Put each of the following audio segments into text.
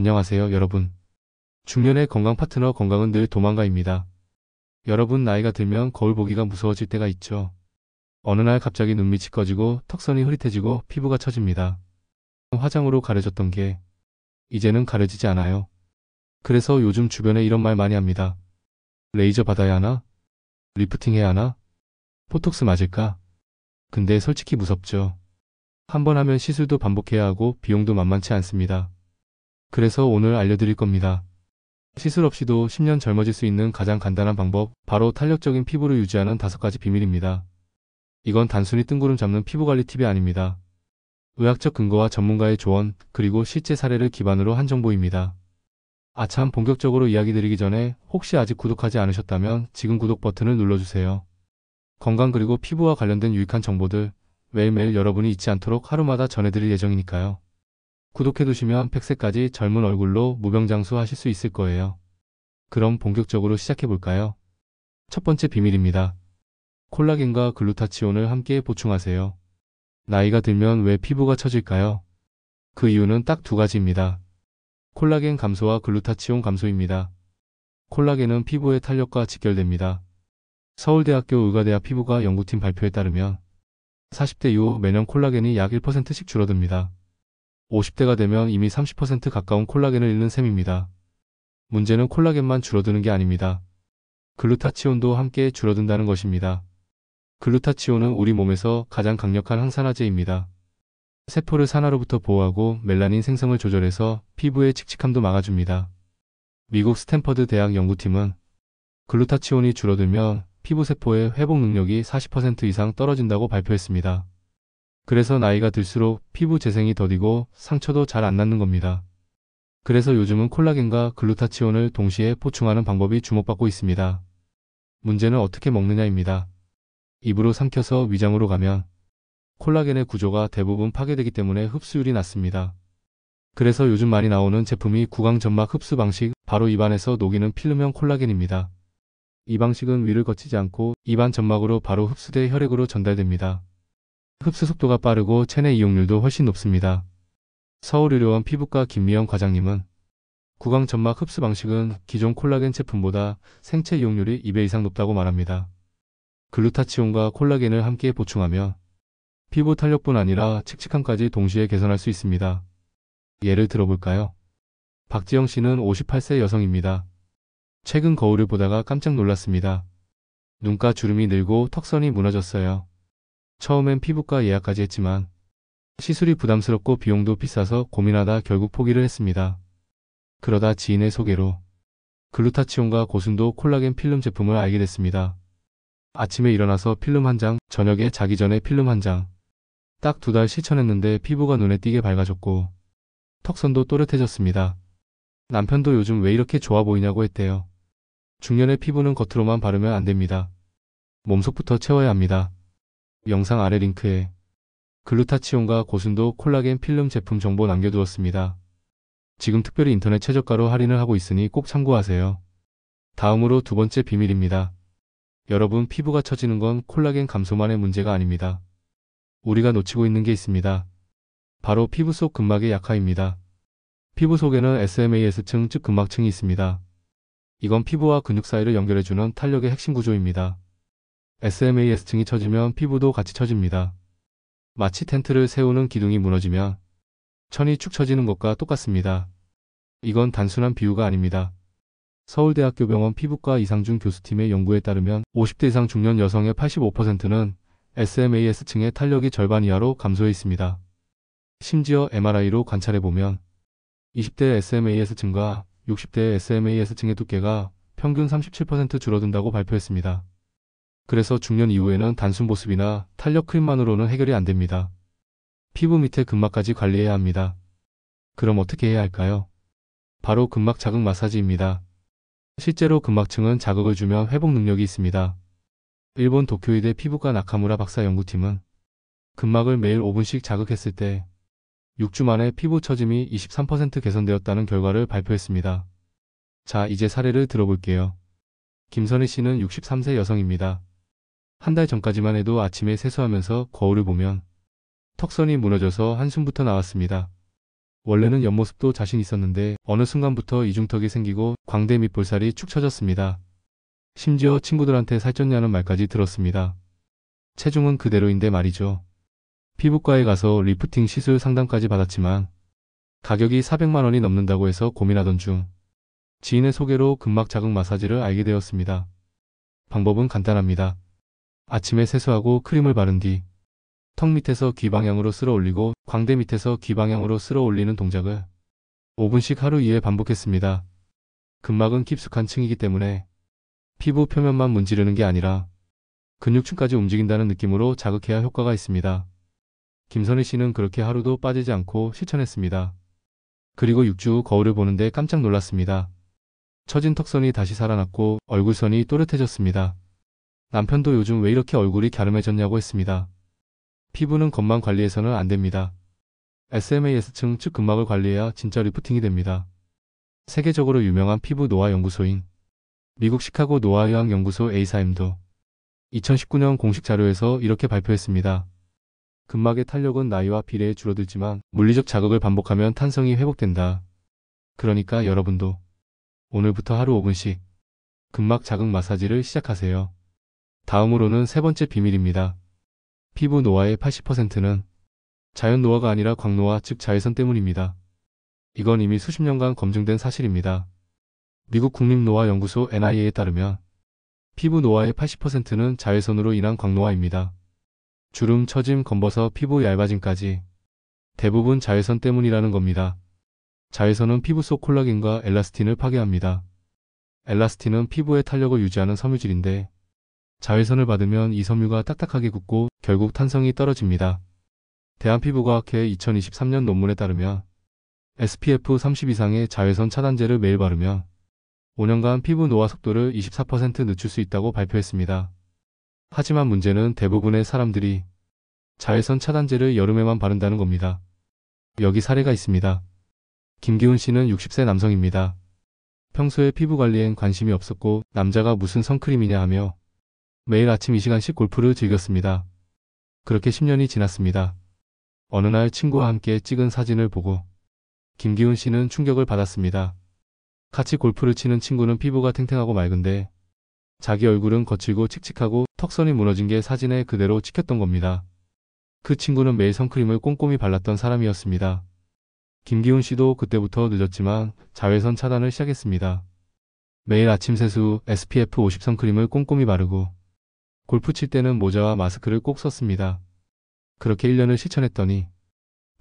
안녕하세요, 여러분. 중년의 건강 파트너 건강은 늘 도망가입니다. 여러분 나이가 들면 거울 보기가 무서워질 때가 있죠. 어느 날 갑자기 눈밑이 꺼지고 턱선이 흐릿해지고 피부가 처집니다. 화장으로 가려졌던 게 이제는 가려지지 않아요. 그래서 요즘 주변에 이런 말 많이 합니다. 레이저 받아야 하나? 리프팅 해야 하나? 보톡스 맞을까? 근데 솔직히 무섭죠. 한 번 하면 시술도 반복해야 하고 비용도 만만치 않습니다. 그래서 오늘 알려드릴 겁니다. 시술 없이도 10년 젊어질 수 있는 가장 간단한 방법, 바로 탄력적인 피부를 유지하는 5가지 비밀입니다. 이건 단순히 뜬구름 잡는 피부관리 팁이 아닙니다. 의학적 근거와 전문가의 조언, 그리고 실제 사례를 기반으로 한 정보입니다. 아참, 본격적으로 이야기 드리기 전에 혹시 아직 구독하지 않으셨다면 지금 구독 버튼을 눌러주세요. 건강 그리고 피부와 관련된 유익한 정보들 매일매일 여러분이 잊지 않도록 하루마다 전해드릴 예정이니까요. 구독해두시면 100세까지 젊은 얼굴로 무병장수 하실 수 있을 거예요. 그럼 본격적으로 시작해볼까요? 첫 번째 비밀입니다. 콜라겐과 글루타치온을 함께 보충하세요. 나이가 들면 왜 피부가 처질까요? 그 이유는 딱 2가지입니다. 콜라겐 감소와 글루타치온 감소입니다. 콜라겐은 피부의 탄력과 직결됩니다. 서울대학교 의과대학 피부과 연구팀 발표에 따르면 40대 이후 매년 콜라겐이 약 1%씩 줄어듭니다. 50대가 되면 이미 30% 가까운 콜라겐을 잃는 셈입니다. 문제는 콜라겐만 줄어드는 게 아닙니다. 글루타치온도 함께 줄어든다는 것입니다. 글루타치온은 우리 몸에서 가장 강력한 항산화제입니다. 세포를 산화로부터 보호하고 멜라닌 생성을 조절해서 피부의 칙칙함도 막아줍니다. 미국 스탠퍼드 대학 연구팀은 글루타치온이 줄어들면 피부 세포의 회복 능력이 40% 이상 떨어진다고 발표했습니다. 그래서 나이가 들수록 피부 재생이 더디고 상처도 잘 안 낫는 겁니다. 그래서 요즘은 콜라겐과 글루타치온을 동시에 보충하는 방법이 주목받고 있습니다. 문제는 어떻게 먹느냐입니다. 입으로 삼켜서 위장으로 가면 콜라겐의 구조가 대부분 파괴되기 때문에 흡수율이 낮습니다. 그래서 요즘 많이 나오는 제품이 구강점막 흡수 방식, 바로 입안에서 녹이는 필름형 콜라겐입니다. 이 방식은 위를 거치지 않고 입안 점막으로 바로 흡수돼 혈액으로 전달됩니다. 흡수 속도가 빠르고 체내 이용률도 훨씬 높습니다. 서울의료원 피부과 김미영 과장님은 구강점막 흡수 방식은 기존 콜라겐 제품보다 생체 이용률이 2배 이상 높다고 말합니다. 글루타치온과 콜라겐을 함께 보충하면 피부 탄력뿐 아니라 칙칙함까지 동시에 개선할 수 있습니다. 예를 들어볼까요? 박지영 씨는 58세 여성입니다. 최근 거울을 보다가 깜짝 놀랐습니다. 눈가 주름이 늘고 턱선이 무너졌어요. 처음엔 피부과 예약까지 했지만 시술이 부담스럽고 비용도 비싸서 고민하다 결국 포기를 했습니다. 그러다 지인의 소개로 글루타치온과 고순도 콜라겐 필름 제품을 알게 됐습니다. 아침에 일어나서 필름 한 장, 저녁에 자기 전에 필름 한 장. 딱 2달 실천했는데 피부가 눈에 띄게 밝아졌고 턱선도 또렷해졌습니다. 남편도 요즘 왜 이렇게 좋아 보이냐고 했대요. 중년의 피부는 겉으로만 바르면 안 됩니다. 몸속부터 채워야 합니다. 영상 아래 링크에 글루타치온과 고순도 콜라겐 필름 제품 정보 남겨두었습니다. 지금 특별히 인터넷 최저가로 할인을 하고 있으니 꼭 참고하세요. 다음으로 2번째 비밀입니다. 여러분, 피부가 처지는 건 콜라겐 감소만의 문제가 아닙니다. 우리가 놓치고 있는 게 있습니다. 바로 피부 속 근막의 약화입니다. 피부 속에는 SMAS층, 즉 근막층이 있습니다. 이건 피부와 근육 사이를 연결해주는 탄력의 핵심 구조입니다. SMAS층이 처지면 피부도 같이 처집니다. 마치 텐트를 세우는 기둥이 무너지면 천이 축 처지는 것과 똑같습니다. 이건 단순한 비유가 아닙니다. 서울대학교 병원 피부과 이상준 교수팀의 연구에 따르면 50대 이상 중년 여성의 85%는 SMAS층의 탄력이 절반 이하로 감소해 있습니다. 심지어 MRI로 관찰해보면 20대 SMAS층과 60대 SMAS층의 두께가 평균 37% 줄어든다고 발표했습니다. 그래서 중년 이후에는 단순 보습이나 탄력 크림만으로는 해결이 안 됩니다. 피부 밑에 근막까지 관리해야 합니다. 그럼 어떻게 해야 할까요? 바로 근막 자극 마사지입니다. 실제로 근막층은 자극을 주면 회복 능력이 있습니다. 일본 도쿄의대 피부과 나카무라 박사 연구팀은 근막을 매일 5분씩 자극했을 때 6주 만에 피부 처짐이 23% 개선되었다는 결과를 발표했습니다. 자, 이제 사례를 들어볼게요. 김선희 씨는 63세 여성입니다. 한 달 전까지만 해도 아침에 세수하면서 거울을 보면 턱선이 무너져서 한숨부터 나왔습니다. 원래는 옆모습도 자신 있었는데 어느 순간부터 이중턱이 생기고 광대 밑 볼살이 축 처졌습니다. 심지어 친구들한테 살쪘냐는 말까지 들었습니다. 체중은 그대로인데 말이죠. 피부과에 가서 리프팅 시술 상담까지 받았지만 가격이 400만 원이 넘는다고 해서 고민하던 중 지인의 소개로 근막 자극 마사지를 알게 되었습니다. 방법은 간단합니다. 아침에 세수하고 크림을 바른 뒤 턱 밑에서 귀 방향으로 쓸어 올리고 광대 밑에서 귀 방향으로 쓸어 올리는 동작을 5분씩 하루 2회 반복했습니다. 근막은 깊숙한 층이기 때문에 피부 표면만 문지르는 게 아니라 근육층까지 움직인다는 느낌으로 자극해야 효과가 있습니다. 김선희 씨는 그렇게 하루도 빠지지 않고 실천했습니다. 그리고 6주 후 거울을 보는데 깜짝 놀랐습니다. 처진 턱선이 다시 살아났고 얼굴선이 또렷해졌습니다. 남편도 요즘 왜 이렇게 얼굴이 갸름해졌냐고 했습니다. 피부는 겉만 관리해서는 안 됩니다. SMAS층 즉 근막을 관리해야 진짜 리프팅이 됩니다. 세계적으로 유명한 피부 노화 연구소인 미국 시카고 노화의학 연구소 A사임도 2019년 공식 자료에서 이렇게 발표했습니다. 근막의 탄력은 나이와 비례해 줄어들지만 물리적 자극을 반복하면 탄성이 회복된다. 그러니까 여러분도 오늘부터 하루 5분씩 근막 자극 마사지를 시작하세요. 다음으로는 세 번째 비밀입니다. 피부 노화의 80%는 자연 노화가 아니라 광노화 즉 자외선 때문입니다. 이건 이미 수십 년간 검증된 사실입니다. 미국 국립노화연구소 NIA에 따르면 피부 노화의 80%는 자외선으로 인한 광노화입니다. 주름, 처짐, 검버섯, 피부 얇아짐까지 대부분 자외선 때문이라는 겁니다. 자외선은 피부 속 콜라겐과 엘라스틴을 파괴합니다. 엘라스틴은 피부의 탄력을 유지하는 섬유질인데 자외선을 받으면 이 섬유가 딱딱하게 굳고 결국 탄성이 떨어집니다. 대한피부과학회 2023년 논문에 따르면 SPF 30 이상의 자외선 차단제를 매일 바르면 5년간 피부 노화 속도를 24% 늦출 수 있다고 발표했습니다. 하지만 문제는 대부분의 사람들이 자외선 차단제를 여름에만 바른다는 겁니다. 여기 사례가 있습니다. 김기훈 씨는 60세 남성입니다. 평소에 피부 관리엔 관심이 없었고 남자가 무슨 선크림이냐 하며 매일 아침 2시간씩 골프를 즐겼습니다. 그렇게 10년이 지났습니다. 어느 날 친구와 함께 찍은 사진을 보고 김기훈 씨는 충격을 받았습니다. 같이 골프를 치는 친구는 피부가 탱탱하고 맑은데 자기 얼굴은 거칠고 칙칙하고 턱선이 무너진 게 사진에 그대로 찍혔던 겁니다. 그 친구는 매일 선크림을 꼼꼼히 발랐던 사람이었습니다. 김기훈 씨도 그때부터 늦었지만 자외선 차단을 시작했습니다. 매일 아침 세수 후 SPF 50 선크림을 꼼꼼히 바르고 골프 칠 때는 모자와 마스크를 꼭 썼습니다. 그렇게 1년을 실천했더니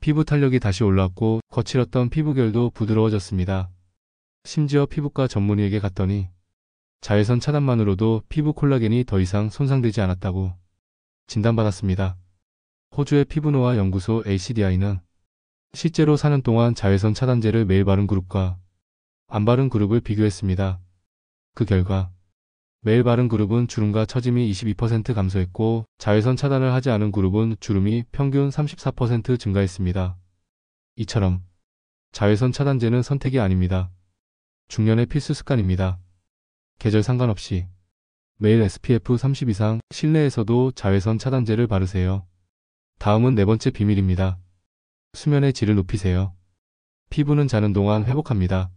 피부 탄력이 다시 올라왔고 거칠었던 피부결도 부드러워졌습니다. 심지어 피부과 전문의에게 갔더니 자외선 차단만으로도 피부 콜라겐이 더 이상 손상되지 않았다고 진단받았습니다. 호주의 피부노화 연구소 ACDI는 실제로 4년 동안 자외선 차단제를 매일 바른 그룹과 안 바른 그룹을 비교했습니다. 그 결과 매일 바른 그룹은 주름과 처짐이 22% 감소했고 자외선 차단을 하지 않은 그룹은 주름이 평균 34% 증가했습니다. 이처럼 자외선 차단제는 선택이 아닙니다. 중년의 필수 습관입니다. 계절 상관없이 매일 SPF 30 이상 실내에서도 자외선 차단제를 바르세요. 다음은 네 번째 비밀입니다. 수면의 질을 높이세요. 피부는 자는 동안 회복합니다.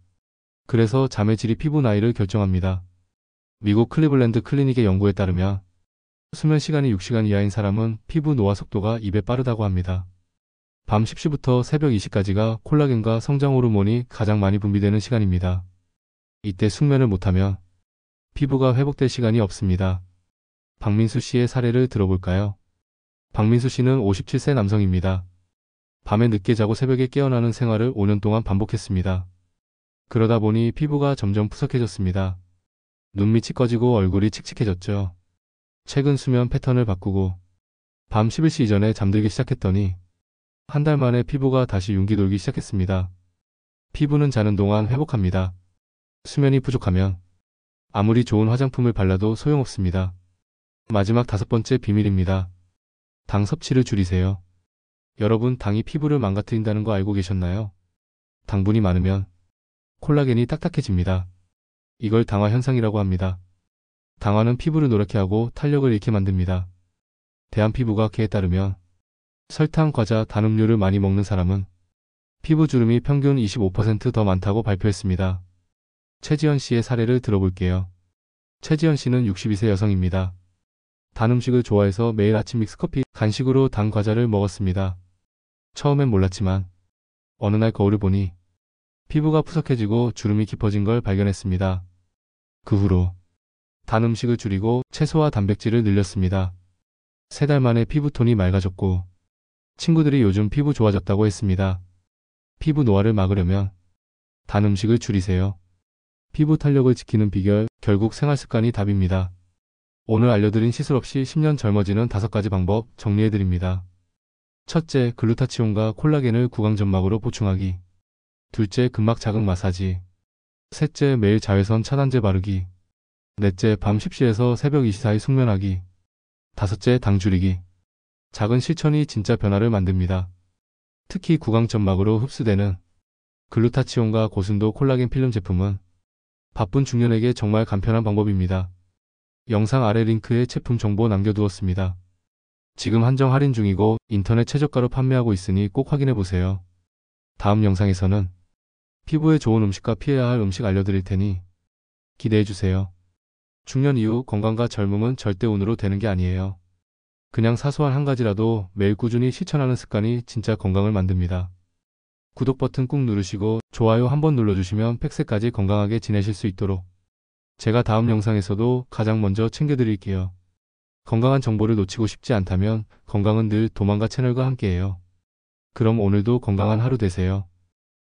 그래서 잠의 질이 피부 나이를 결정합니다. 미국 클리블랜드 클리닉의 연구에 따르면 수면 시간이 6시간 이하인 사람은 피부 노화 속도가 2배 빠르다고 합니다. 밤 10시부터 새벽 2시까지가 콜라겐과 성장 호르몬이 가장 많이 분비되는 시간입니다. 이때 숙면을 못하면 피부가 회복될 시간이 없습니다. 박민수 씨의 사례를 들어볼까요? 박민수 씨는 57세 남성입니다. 밤에 늦게 자고 새벽에 깨어나는 생활을 5년 동안 반복했습니다. 그러다 보니 피부가 점점 푸석해졌습니다. 눈밑이 꺼지고 얼굴이 칙칙해졌죠. 최근 수면 패턴을 바꾸고 밤 11시 이전에 잠들기 시작했더니 한 달 만에 피부가 다시 윤기 돌기 시작했습니다. 피부는 자는 동안 회복합니다. 수면이 부족하면 아무리 좋은 화장품을 발라도 소용없습니다. 마지막 다섯 번째 비밀입니다. 당 섭취를 줄이세요. 여러분, 당이 피부를 망가뜨린다는 거 알고 계셨나요? 당분이 많으면 콜라겐이 딱딱해집니다. 이걸 당화 현상이라고 합니다. 당화는 피부를 노랗게 하고 탄력을 잃게 만듭니다. 대한피부과학회에 따르면 설탕, 과자, 단 음료를 많이 먹는 사람은 피부 주름이 평균 25%더 많다고 발표했습니다. 최지연 씨의 사례를 들어볼게요. 최지연 씨는 62세 여성입니다. 단 음식을 좋아해서 매일 아침 믹스커피, 간식으로 단 과자를 먹었습니다. 처음엔 몰랐지만 어느 날 거울을 보니 피부가 푸석해지고 주름이 깊어진 걸 발견했습니다. 그 후로 단 음식을 줄이고 채소와 단백질을 늘렸습니다. 3달 만에 피부톤이 맑아졌고 친구들이 요즘 피부 좋아졌다고 했습니다. 피부 노화를 막으려면 단 음식을 줄이세요. 피부 탄력을 지키는 비결, 결국 생활습관이 답입니다. 오늘 알려드린 시술 없이 10년 젊어지는 5가지 방법 정리해드립니다. 첫째, 글루타치온과 콜라겐을 구강점막으로 보충하기. 둘째, 근막 자극 마사지. 셋째, 매일 자외선 차단제 바르기. 넷째, 밤 10시에서 새벽 2시 사이 숙면하기. 다섯째, 당 줄이기. 작은 실천이 진짜 변화를 만듭니다. 특히 구강점막으로 흡수되는 글루타치온과 고순도 콜라겐 필름 제품은 바쁜 중년에게 정말 간편한 방법입니다. 영상 아래 링크에 제품 정보 남겨두었습니다. 지금 한정 할인 중이고 인터넷 최저가로 판매하고 있으니 꼭 확인해보세요. 다음 영상에서는 피부에 좋은 음식과 피해야 할 음식 알려드릴 테니 기대해주세요. 중년 이후 건강과 젊음은 절대 운으로 되는 게 아니에요. 그냥 사소한 한 가지라도 매일 꾸준히 실천하는 습관이 진짜 건강을 만듭니다. 구독 버튼 꾹 누르시고 좋아요 한번 눌러주시면 100세까지 건강하게 지내실 수 있도록 제가 다음 영상에서도 가장 먼저 챙겨드릴게요. 건강한 정보를 놓치고 싶지 않다면 건강은 늘 도망가 채널과 함께해요. 그럼 오늘도 건강한 하루 되세요.